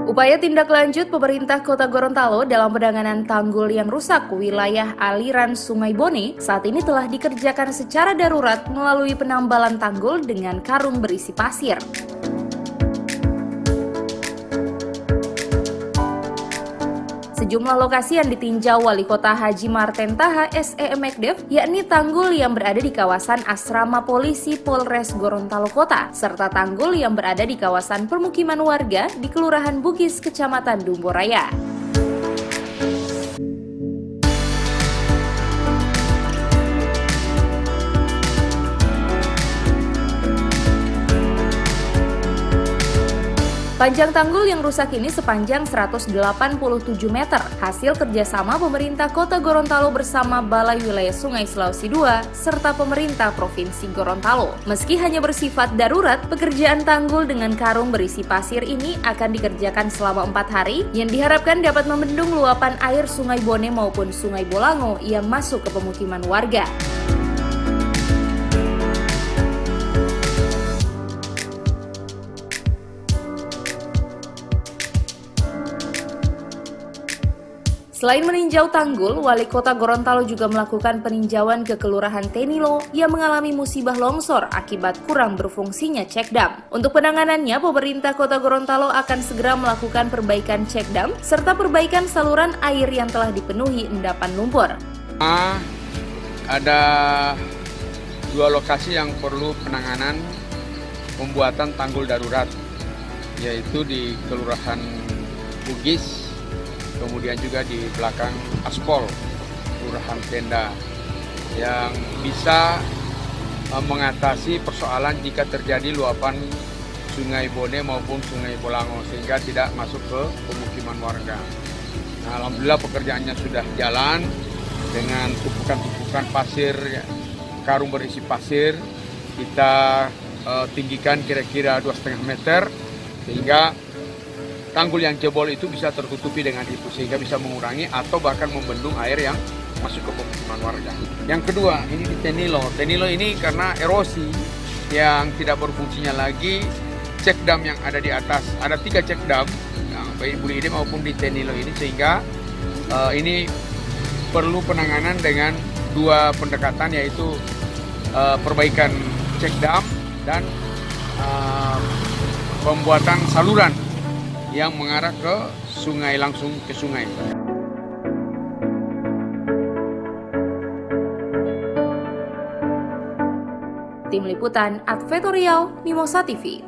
Upaya tindak lanjut pemerintah Kota Gorontalo dalam penanganan tanggul yang rusak wilayah aliran Sungai Bone saat ini telah dikerjakan secara darurat melalui penambalan tanggul dengan karung berisi pasir. Sejumlah lokasi yang ditinjau Wali Kota Haji Marten Taha SE Mekdev, yakni tanggul yang berada di kawasan Asrama Polisi Polres Gorontalo Kota, serta tanggul yang berada di kawasan permukiman warga di Kelurahan Bugis, Kecamatan Dumboraya. Panjang tanggul yang rusak ini sepanjang 187 meter, hasil kerjasama pemerintah Kota Gorontalo bersama Balai Wilayah Sungai Sulawesi II, serta pemerintah Provinsi Gorontalo. Meski hanya bersifat darurat, pekerjaan tanggul dengan karung berisi pasir ini akan dikerjakan selama 4 hari, yang diharapkan dapat membendung luapan air Sungai Bone maupun Sungai Bolango yang masuk ke pemukiman warga. Selain meninjau tanggul, Wali Kota Gorontalo juga melakukan peninjauan ke Kelurahan Tenilo yang mengalami musibah longsor akibat kurang berfungsinya cekdam. Untuk penanganannya, pemerintah Kota Gorontalo akan segera melakukan perbaikan cekdam serta perbaikan saluran air yang telah dipenuhi endapan lumpur. Ada 2 lokasi yang perlu penanganan pembuatan tanggul darurat, yaitu di Kelurahan Bugis, kemudian juga di belakang Aspol, Kelurahan Tenda, yang bisa mengatasi persoalan jika terjadi luapan Sungai Bone maupun Sungai Bolango sehingga tidak masuk ke pemukiman warga. Nah, alhamdulillah pekerjaannya sudah jalan dengan tumpukan-tumpukan pasir, karung berisi pasir. Kita tinggikan kira-kira 2,5 meter sehingga tanggul yang jebol itu bisa tertutupi dengan itu sehingga bisa mengurangi atau bahkan membendung air yang masuk ke pemukiman warga. Yang kedua, ini di Tenilo. Tenilo ini karena erosi yang tidak berfungsinya lagi, cekdam yang ada di atas, ada 3 cekdam, baik Bu Ide maupun di Tenilo ini, sehingga ini perlu penanganan dengan 2 pendekatan, yaitu perbaikan cekdam dan pembuatan saluran yang mengarah ke sungai, langsung ke sungai. Tim Liputan Advertorial Mimosa TV.